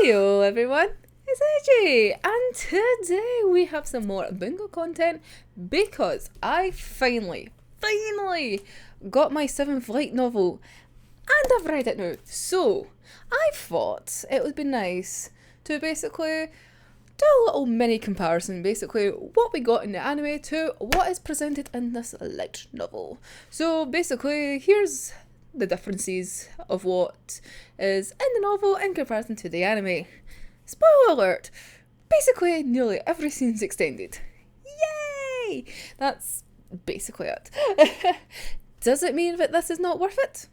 Heyo everyone, it's AJ, and today we have some more Bungo content because I finally got my 7th light novel and I've read it now. So I thought it would be nice to basically do a little mini comparison, basically what we got in the anime to what is presented in this light novel. So basically here's the differences of what is in the novel in comparison to the anime. Spoiler alert! Basically, nearly every scene's extended. Yay! That's basically it. Does it mean that this is not worth it?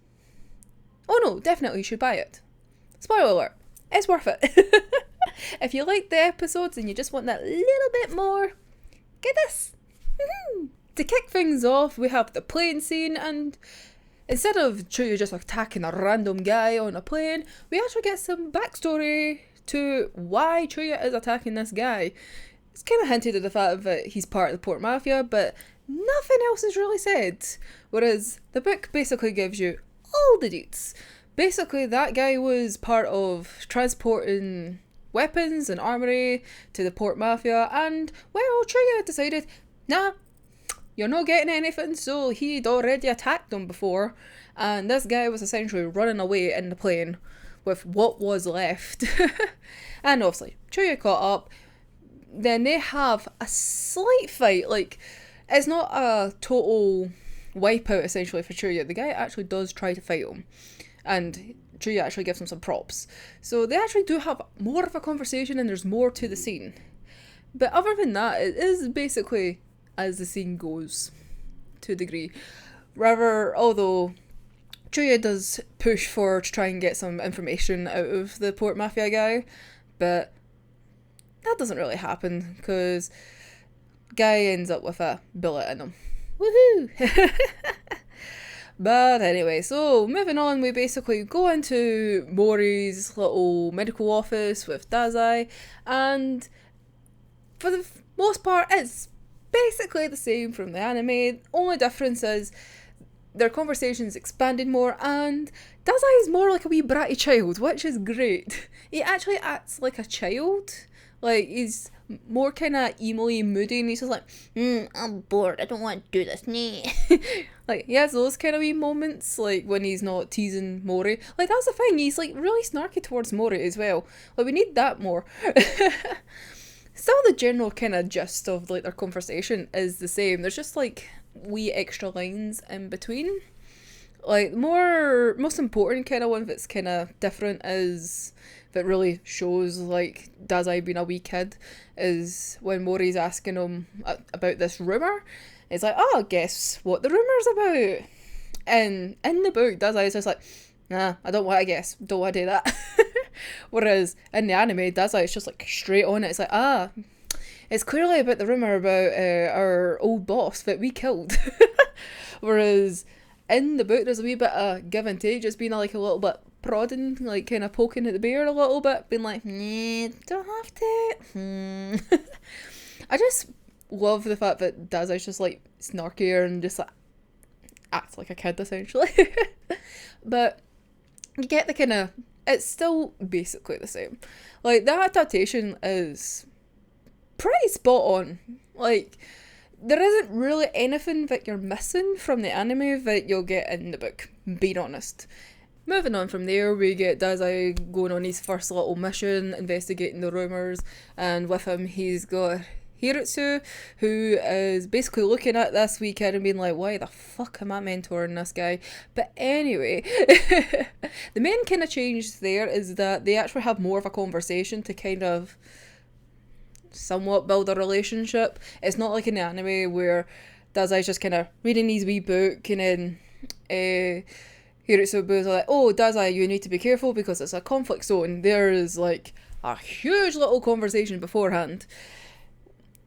Oh no, definitely you should buy it. Spoiler alert, it's worth it. If you like the episodes and you just want that little bit more, get this! To kick things off, we have the plane scene, and instead of Chuuya just attacking a random guy on a plane, we actually get some backstory to why Chuuya is attacking this guy. It's kind of hinted at the fact that he's part of the port mafia, but nothing else is really said. Whereas the book basically gives you all the deets. Basically, that guy was part of transporting weapons and armory to the port mafia, and well, Chuuya decided, nah, you're not getting anything, so he'd already attacked them before, and this guy was essentially running away in the plane with what was left. And obviously, Chuuya caught up, then they have a slight fight, like, it's not a total wipeout essentially for Chuuya. The guy actually does try to fight him, and Chuuya actually gives him some props. So they actually do have more of a conversation and there's more to the scene. But other than that, it is basically as the scene goes, to a degree. Rather, although Chuuya does push for to try and get some information out of the port mafia guy, but that doesn't really happen because guy ends up with a bullet in him. Woohoo! But anyway, so moving on, we basically go into Mori's little medical office with Dazai, and for the most part, it's basically the same from the anime. Only difference is their conversations expanded more, and Dazai is more like a wee bratty child, which is great. He actually acts like a child. Like, he's more kind of emo-y, moody, and he's just like, I'm bored, I don't want to do this, Like, he has those kind of wee moments, like, when he's not teasing Mori. Like, that's the thing, he's, like, really snarky towards Mori as well. Like, we need that more. Still, the general kind of gist of, like, their conversation is the same. There's just, like, wee extra lines in between. Like, most important kind of one that's kind of different is, that really shows, like, Dazai being a wee kid, is when Mori's asking him about this rumour. It's like, oh, guess what the rumour's about? And in the book, Dazai's just like, nah, I don't want to guess, don't want to do that. Whereas in the anime, Dazai's just like straight on it. It's like, it's clearly about the rumour about our old boss that we killed. Whereas in the book, there's a wee bit of give and take, just being like a little bit prodding, like kind of poking at the bear a little bit, being like, nah, don't have to. I just love the fact that Dazai's just like snarkier and just like acts like a kid essentially. But you get the kind of, it's still basically the same. Like, the adaptation is pretty spot on. Like, there isn't really anything that you're missing from the anime that you'll get in the book, being honest. Moving on from there, we get Dazai going on his first little mission, investigating the rumours, and with him he's got Hiritsu, who is basically looking at this wee kid and being like, why the fuck am I mentoring this guy? But anyway, the main kind of change there is that they actually have more of a conversation to kind of somewhat build a relationship. It's not like in the anime where Dazai's just kind of reading his wee book and then Hiritsu was like, oh, Dazai, you need to be careful because it's a conflict zone. There is like a huge little conversation beforehand.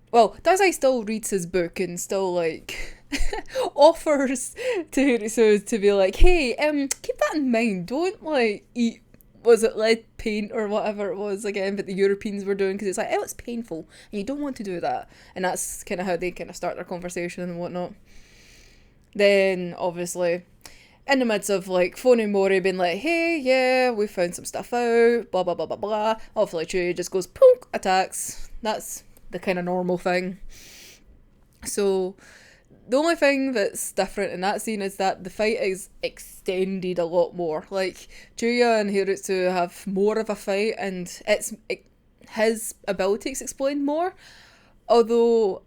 Well, Dazai still reads his book and still, like, offers to Hiritsu to be like, hey, keep that in mind, don't, like, eat, was it lead paint or whatever it was again that the Europeans were doing, because it's like, oh, it's painful, and you don't want to do that. And that's kind of how they kind of start their conversation and whatnot. Then, obviously, in the midst of like phoning Mori, being like, hey, yeah, we found some stuff out, blah blah blah blah blah. Obviously, Chuuya just goes, punk, attacks. That's the kind of normal thing. So the only thing that's different in that scene is that the fight is extended a lot more. Like, Chuuya and Hiritsu have more of a fight, and his abilities explained more. Although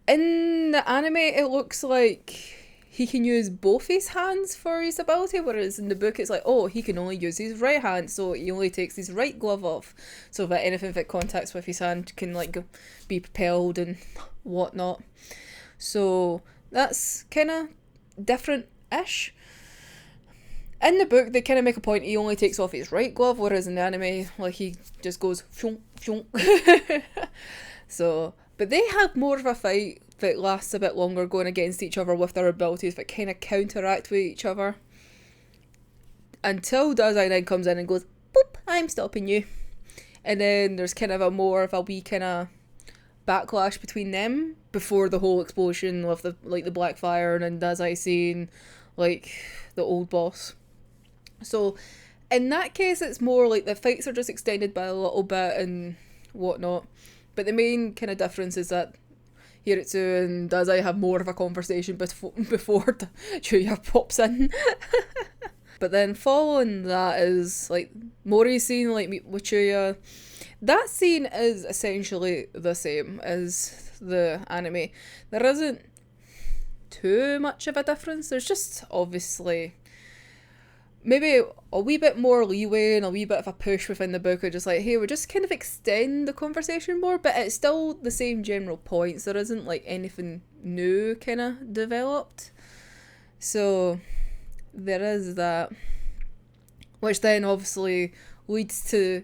in the anime, it looks like he can use both his hands for his ability, whereas in the book it's like, oh, he can only use his right hand, so he only takes his right glove off, so that anything that contacts with his hand can like be propelled and whatnot. So that's kind of different-ish. In the book, they kind of make a point he only takes off his right glove, whereas in the anime, like, he just goes fyong, fyong. So, but they have more of a fight that lasts a bit longer, going against each other with their abilities that kind of counteract with each other. Until Dazai then comes in and goes, boop, I'm stopping you. And then there's kind of a wee kind of backlash between them before the whole explosion with the black fire and then Dazai seeing like the old boss. So in that case, it's more like the fights are just extended by a little bit and whatnot. But the main kind of difference is that Hiritsu and Dazai have more of a conversation before Chuuya pops in. But then following that is like Mori's scene, like with Chuuya. That scene is essentially the same as the anime. There isn't too much of a difference. There's just obviously maybe a wee bit more leeway and a wee bit of a push within the book of just like, hey, we just kind of extend the conversation more, but it's still the same general points. There isn't like anything new kind of developed. So there is that, which then obviously leads to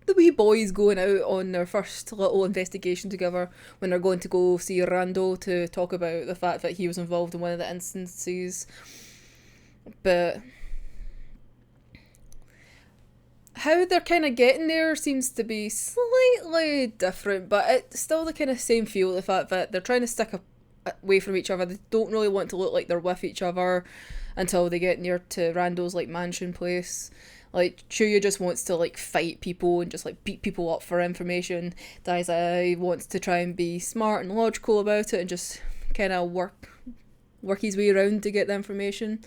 the wee boys going out on their first little investigation together when they're going to go see Randall to talk about the fact that he was involved in one of the instances. But how they're kind of getting there seems to be slightly different, but it's still the kind of same feel, the fact that they're trying to stick away from each other. They don't really want to look like they're with each other until they get near to Randall's like mansion place. Like, Chuuya just wants to like fight people and just like beat people up for information. Dazai wants to try and be smart and logical about it and just kind of work his way around to get the information.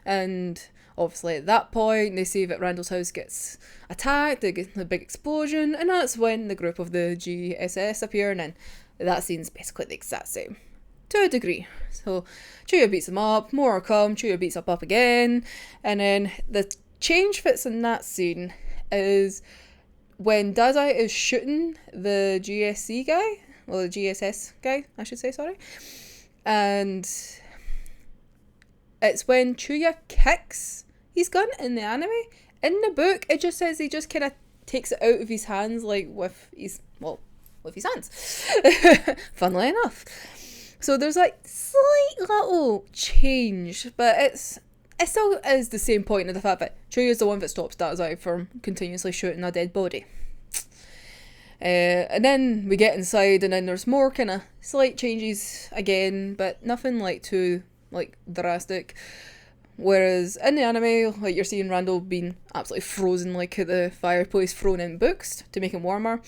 And obviously at that point they see that Randall's house gets attacked, they get a big explosion, and that's when the group of the GSS appear, and then that scene's basically the exact same to a degree. So Chuuya beats them up, more come, Chuuya beats up again, and then the change that's in that scene is when Dazai is shooting the GSC guy, or the GSS guy, I should say, sorry, and it's when Chuuya kicks his gun in the anime. In the book, it just says he just kind of takes it out of his hands, like with his hands. Funnily enough. So there's like slight little change, but it still is the same point of the fact that Chuuya's the one that stops Dazai from continuously shooting a dead body. And then we get inside, and then there's more kind of slight changes again, but nothing like too like drastic. Whereas in the anime, like, you're seeing Randall being absolutely frozen, like at the fireplace, thrown in books to make him warmer.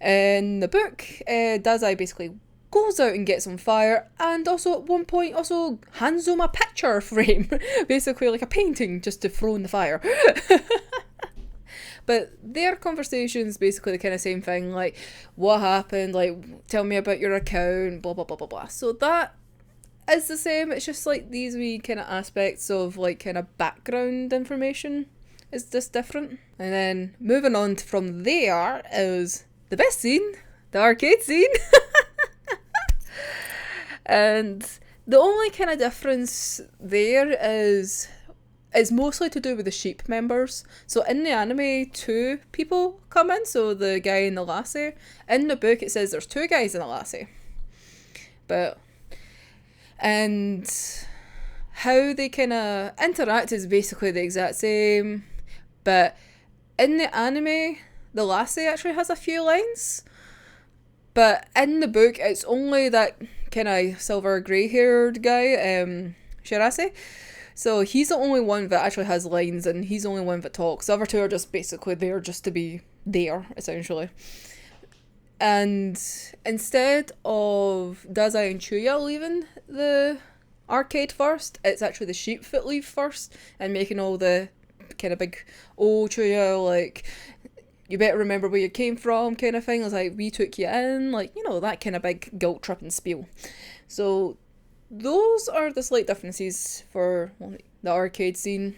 In the book, Dazai basically goes out and gets on fire, and also at one point also hands him a picture frame, basically like a painting, just to throw in the fire. But their conversation's basically the kind of same thing, like, what happened, like, tell me about your account, blah blah blah blah blah. So that is the same, it's just like these wee kind of aspects of like kind of background information is just different. And then moving on from there is the best scene, the arcade scene. And the only kind of difference there is mostly to do with the sheep members. So in the anime, 2 people come in, so the guy and the lassie. In the book it says there's 2 guys and a lassie. And how they kind of interact is basically the exact same, but in the anime the lassie actually has a few lines, but in the book it's only that kind of silver grey haired guy, Shirase. So he's the only one that actually has lines, and he's the only one that talks. The other two are just basically there just to be there, essentially. And instead of Dazai and Chuuya leaving the arcade first, it's actually the sheep that leave first and making all the kind of big, oh, Chuuya, like, you better remember where you came from kind of thing. It's like, we took you in, like, you know, that kind of big guilt tripping spiel. So those are the slight differences for the arcade scene.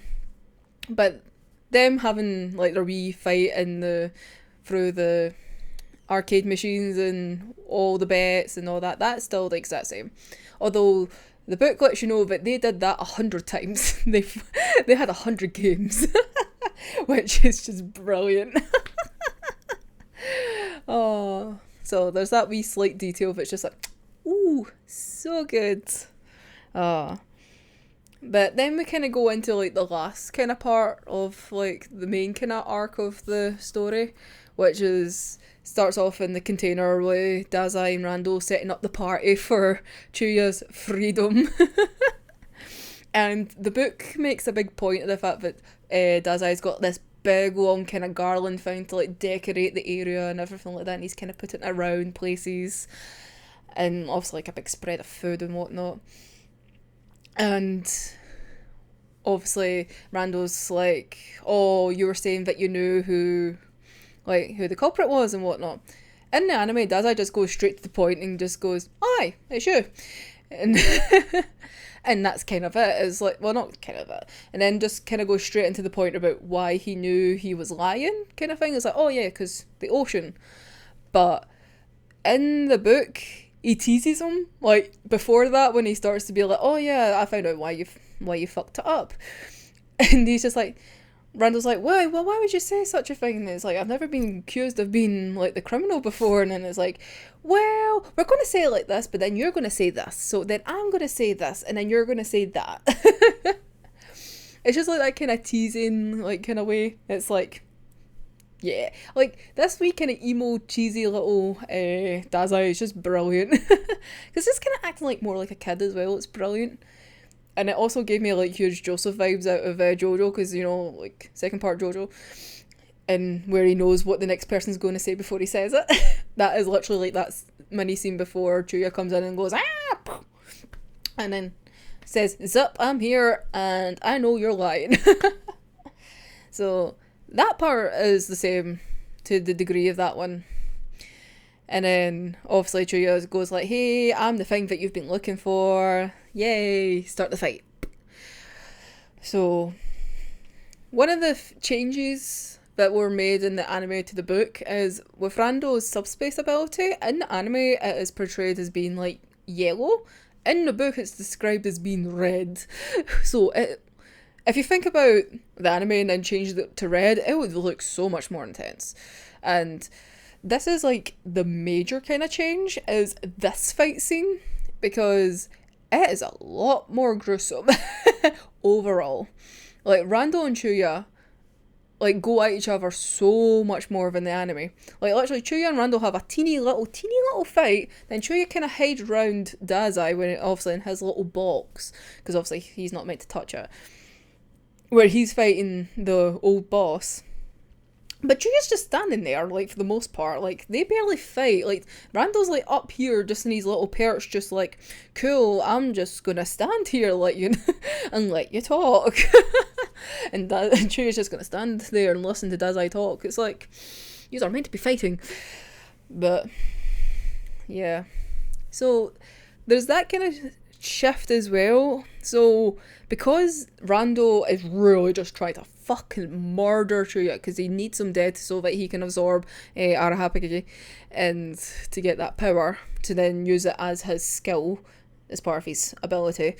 But them having like their wee fight through the arcade machines and all the bets and all that, that's still the exact same. Although the book lets you know that they did that 100 times. They had 100 games, which is just brilliant. Oh, so there's that wee slight detail that's just like, ooh, so good. But then we kind of go into like the last kind of part of like the main kind of arc of the story, which starts off in the container with Dazai and Randall setting up the party for Chuuya's freedom. And the book makes a big point of the fact that Dazai's got this big long kind of garland thing to like decorate the area and everything like that, and he's kind of putting it around places, and obviously like a big spread of food and whatnot. And obviously Randall's like, oh, you were saying that you knew who the culprit was and whatnot. In the anime, Dazai just goes straight to the point and just goes, aye, it's you. And and that's kind of it. It's like, well, not kind of it. And then just kind of goes straight into the point about why he knew he was lying kind of thing. It's like, oh yeah, because the ocean. But in the book, he teases him, like, before that, when he starts to be like, oh yeah, I found out why you fucked it up. And he's just like, Randall's like, why would you say such a thing? And it's like, I've never been accused of being, like, the criminal before. And then it's like, well, we're going to say it like this, but then you're going to say this. So then I'm going to say this, and then you're going to say that. It's just like that kind of teasing, like, kind of way. It's like, yeah. Like, this wee kind of emo, cheesy little Dazai is just brilliant. Because it's kind of acting like more like a kid as well. It's brilliant. And it also gave me like huge Joseph vibes out of JoJo, because, you know, like second part JoJo, and where he knows what the next person's going to say before he says it. That is literally like that mini scene before Chuuya comes in and goes, ah, and then says, zup, I'm here and I know you're lying. So that part is the same to the degree of that one. And then obviously Chuuya goes like, hey, I'm the thing that you've been looking for. Yay, start the fight. So one of the changes that were made in the anime to the book is with Randall's subspace ability. In the anime, it is portrayed as being like yellow. In the book, it's described as being red. So if you think about the anime and then change it to red, it would look so much more intense. And this is like the major kind of change is this fight scene, because it is a lot more gruesome overall. Like, Randall and Chuuya like go at each other so much more than the anime. Like, literally Chuuya and Randall have a teeny little fight, then Chuuya kind of hides around Dazai when obviously in his little box, because obviously he's not meant to touch it, where he's fighting the old boss. But Chuuya's just standing there, like, for the most part. Like, they barely fight. Like, Randall's, like, up here, just in his little perch, just like, cool, I'm just gonna stand here, like, you know, and let you talk. And Chuuya's just gonna stand there and listen to Dazai talk. It's like, yous are meant to be fighting. But, yeah. So, there's that kind of shift as well. So, because Randall is really just trying to fucking murder Chuuya, because he needs him dead so that he can absorb Arahapagi and to get that power to then use it as his skill as part of his ability.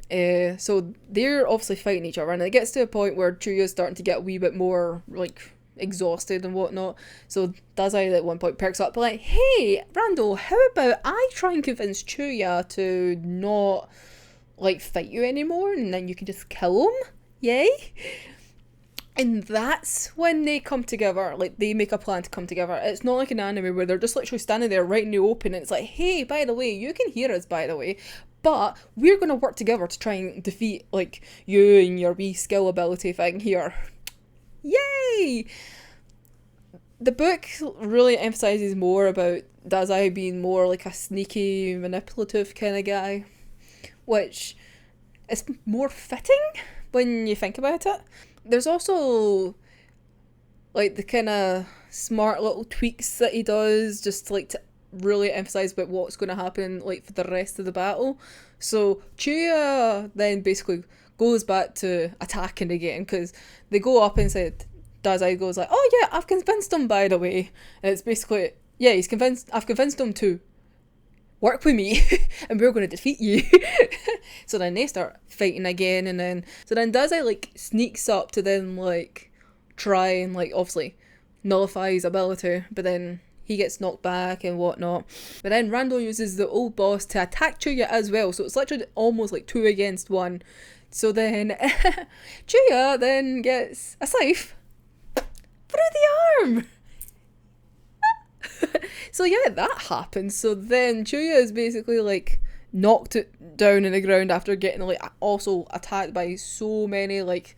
So they're obviously fighting each other, and it gets to a point where Chuuya's starting to get a wee bit more like exhausted and whatnot. So Dazai at one point perks up like, hey Randall, how about I try and convince Chuuya to not like fight you anymore, and then you can just kill him? Yay? And that's when they come together, like they make a plan to come together. It's not like an anime where they're just literally standing there right in the open and it's like, hey, by the way, you can hear us, by the way, but we're going to work together to try and defeat, like, you and your wee skill ability thing here. Yay! The book really emphasises more about Dazai being more like a sneaky, manipulative kind of guy, which is more fitting when you think about it. There's also, like, the kind of smart little tweaks that he does just like to really emphasise about what's going to happen, like, for the rest of the battle. So Chuuya then basically goes back to attacking again, because they go up and said, Dazai goes like, oh yeah, I've convinced him, by the way. And it's basically, yeah, I've convinced him to work with me and we're going to defeat you. So then they start fighting again, and then Dazai, like, sneaks up to then, like, try and, like, obviously nullify his ability, but then he gets knocked back and whatnot. But then Randall uses the old boss to attack Chuuya as well, so it's literally almost like 2 against 1. So then Chuuya then gets a scythe through the arm. So yeah, that happens. So then Chuuya is basically, like, knocked it down in the ground after getting, like, also attacked by so many, like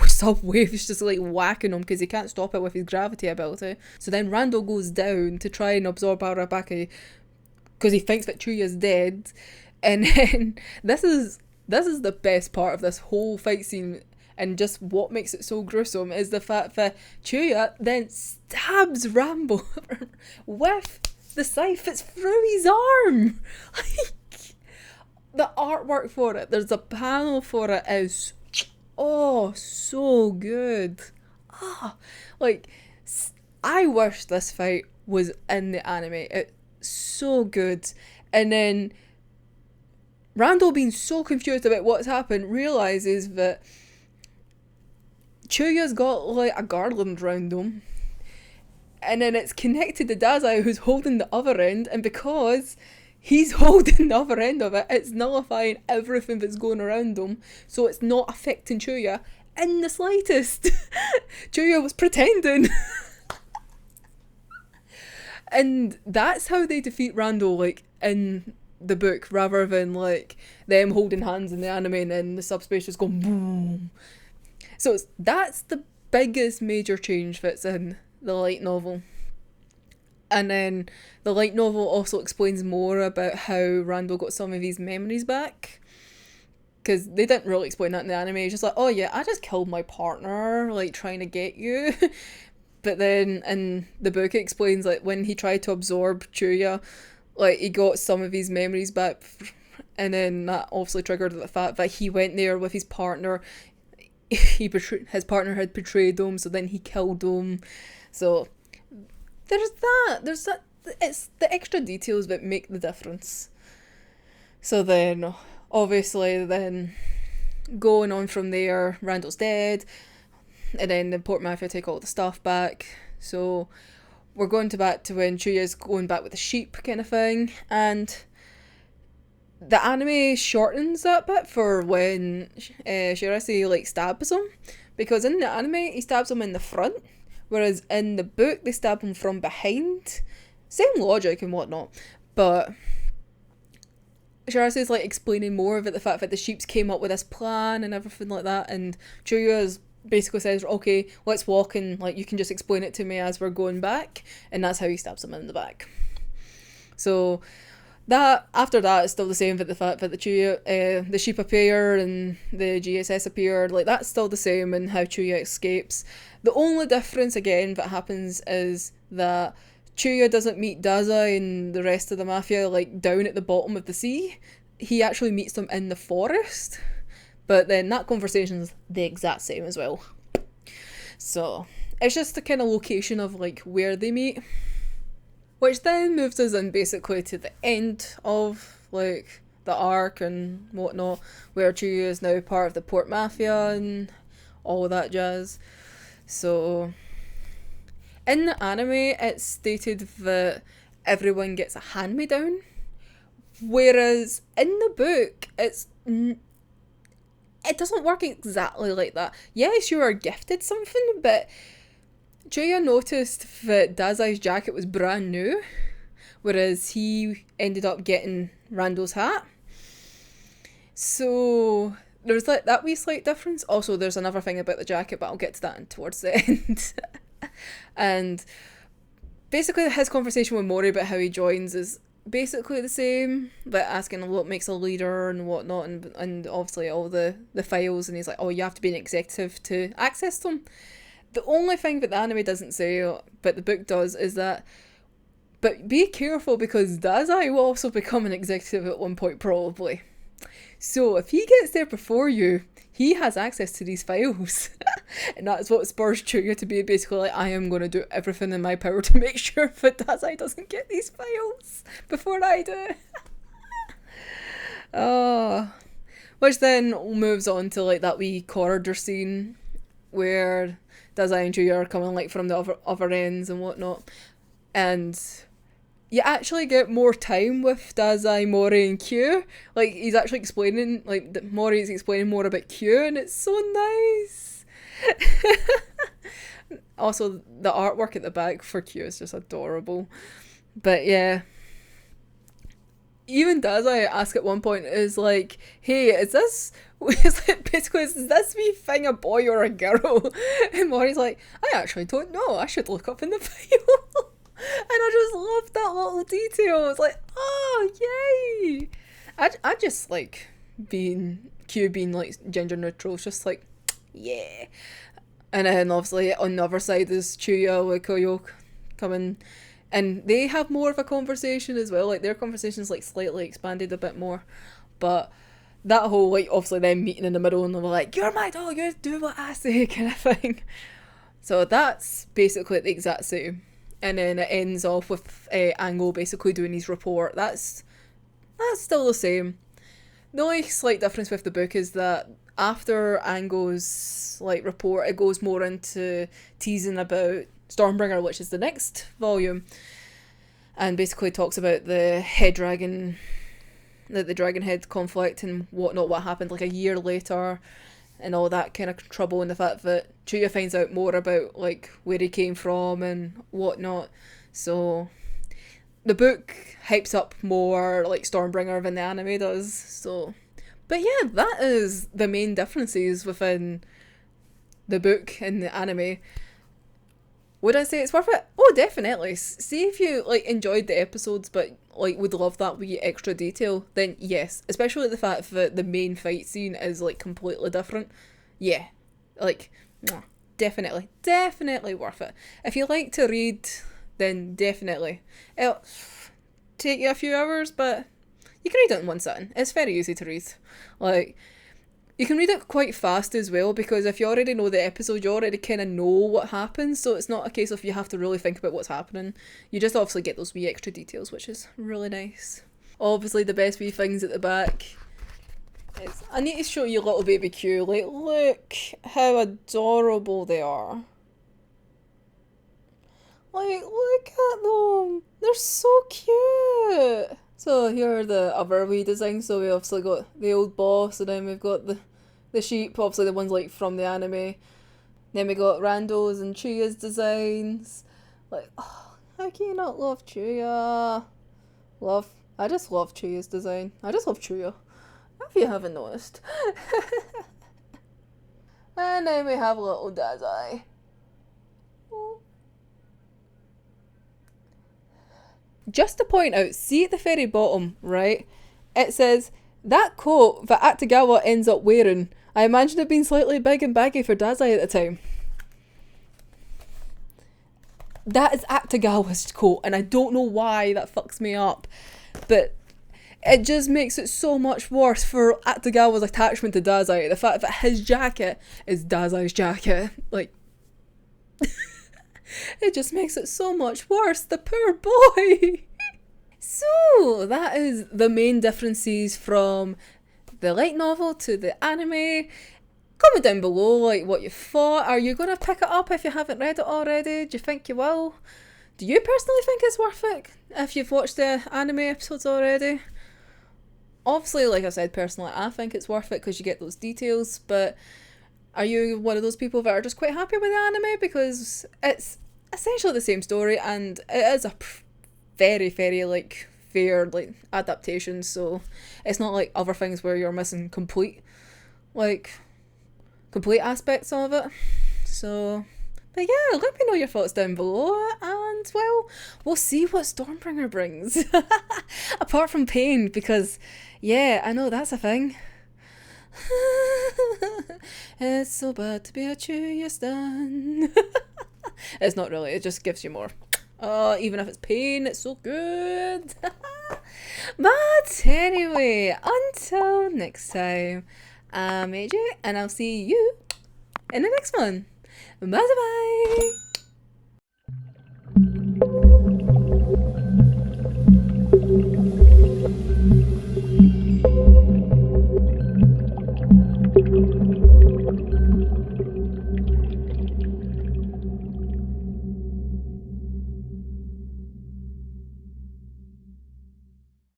subwaves just, like, whacking him because he can't stop it with his gravity ability. So then Randall goes down to try and absorb Arabaki because he thinks that Chuuya's dead. And then this is the best part of this whole fight scene, and just what makes it so gruesome is the fact that Chuuya then stabs Randall with the scythe. It's through his arm. Like, the artwork for it, there's a panel for it, is so good. Like, I wish this fight was in the anime. It's so good. And then Randall, being so confused about what's happened, realises that Chuuya's got, like, a garland round him, and then it's connected to Dazai, who's holding the other end, and because he's holding the other end of it, it's nullifying everything that's going around him, so it's not affecting Chuuya in the slightest. Chuuya was pretending. And that's how they defeat Randall, like, in the book, rather than, like, them holding hands in the anime and then the subspace just going boom. So that's the biggest major change that's in the light novel. And then the light novel also explains more about how Randall got some of his memories back, because they didn't really explain that in the anime. It's just like, oh yeah, I just killed my partner, like, trying to get you. But then in the book it explains, like, when he tried to absorb Chuuya, like, he got some of his memories back, and then that obviously triggered the fact that he went there with his partner. His partner had betrayed him, so then he killed him. So there's that. It's the extra details that make the difference. So then, obviously, then going on from there, Randall's dead, and then the Port Mafia take all the stuff back. So we're going back to when Chuuya's going back with the sheep kind of thing, and the anime shortens that bit for when Shirase, like, stabs him, because in the anime he stabs him in the front, whereas in the book they stab him from behind. Same logic and whatnot, but Shirase's, like, explaining more of it, the fact that the sheeps came up with this plan and everything like that, and Chuuya basically says, okay, let's walk, and, like, you can just explain it to me as we're going back, and that's how he stabs him in the back. So that, after that, it's still the same, but the fact that the sheep appear and the GSS appear, like, that's still the same, and how Chuuya escapes. The only difference, again, that happens is that Chuuya doesn't meet Dazai and the rest of the Mafia, like, down at the bottom of the sea. He actually meets them in the forest, but then that conversation's the exact same as well. So it's just the kind of location of, like, where they meet. Which then moves us in basically to the end of, like, the arc and whatnot, where Chuuya is now part of the Port Mafia and all of that jazz. So in the anime it's stated that everyone gets a hand-me-down, whereas in the book it doesn't work exactly like that. Yes, you are gifted something, but Chuuya noticed that Dazai's jacket was brand new, whereas he ended up getting Randall's hat. So there's like that wee slight difference. Also, there's another thing about the jacket, but I'll get to that towards the end. And basically his conversation with Mori about how he joins is basically the same, but asking what makes a leader and whatnot, and obviously all the files, and he's like, oh, you have to be an executive to access them. The only thing that the anime doesn't say, but the book does, is that, but be careful because Dazai will also become an executive at one point probably. So if he gets there before you, he has access to these files. And that's what spurs Chuuya to be basically like, I am going to do everything in my power to make sure that Dazai doesn't get these files before I do. Oh. Which then moves on to like that wee corridor scene where Dazai and Chuuya are coming like from the other ends and whatnot. And you actually get more time with Dazai, Mori, and Q. Like, he's actually explaining, like, Mori's explaining more about Q, and it's so nice. Also, the artwork at the back for Q is just adorable. But yeah. Even Dazai asks at one point, is like, hey, is this wee thing a boy or a girl? And Mori's like, I actually don't know. I should look up in the file. And I just love that little detail. It's like, oh, yay! I just like Q being like gender neutral. It's just like, yeah. And then obviously on the other side is Chuuya with Koyo coming, and they have more of a conversation as well. Like their conversation's like slightly expanded a bit more, but that whole like obviously them meeting in the middle and they were like, you're my dog, you do what I say kind of thing. So that's basically the exact same. And then it ends off with Ango basically doing his report. That's still the same. The only slight difference with the book is that after Ango's like report, it goes more into teasing about Stormbringer, which is the next volume, and basically talks about the head dragon, the dragon head conflict and whatnot, what happened like a year later, and all that kind of trouble, and the fact that Chuuya finds out more about like where he came from and whatnot. So the book hypes up more like Stormbringer than the anime does. So, but yeah, that is the main differences within the book and the anime. Would I say it's worth it? Oh, definitely. See if you like enjoyed the episodes but like would love that wee extra detail, then yes. Especially the fact that the main fight scene is like completely different. Yeah. Like, definitely worth it. If you like to read, then definitely. It'll take you a few hours, but you can read it in one sitting. It's very easy to read. Like, you can read it quite fast as well, because if you already know the episode, you already kind of know what happens, so it's not a case of you have to really think about what's happening. You just obviously get those wee extra details, which is really nice. Obviously, the best wee things at the back is... I need to show you little baby Q. Like, look how adorable they are. Like, look at them. They're so cute. So here are the other wee designs. So we obviously got the old boss, and then we've got the sheep, obviously the ones like from the anime. Then we got Randall's and Chuuya's designs. Like, oh, how can you not love Chuuya? I just love Chuuya's design. I just love Chuuya, if you haven't noticed. And then we have little Dazai. Just to point out, see at the very bottom, right? It says, that coat that Akutagawa ends up wearing, I imagine it being slightly big and baggy for Dazai at the time. That is Akutagawa's coat, and I don't know why that fucks me up. But it just makes it so much worse for Akutagawa's attachment to Dazai. The fact that his jacket is Dazai's jacket. Like... It just makes it so much worse. The poor boy. So, that is the main differences from the light novel to the anime. Comment down below like what you thought. Are you going to pick it up if you haven't read it already? Do you think you will? Do you personally think it's worth it if you've watched the anime episodes already? Obviously, like I said, personally, I think it's worth it because you get those details, but are you one of those people that are just quite happy with the anime because it's essentially the same story and it is a very like fair like adaptation, so it's not like other things where you're missing complete aspects of it. So but yeah, let me know your thoughts down below, and well, we'll see what Stormbringer brings. Apart from pain, because yeah, I know that's a thing. It's so bad to be a Chuuya stan. It's not really, it just gives you more. Oh, even if it's pain, it's so good. But anyway, until next time, I'm AJ, and I'll see you in the next one. Bye bye.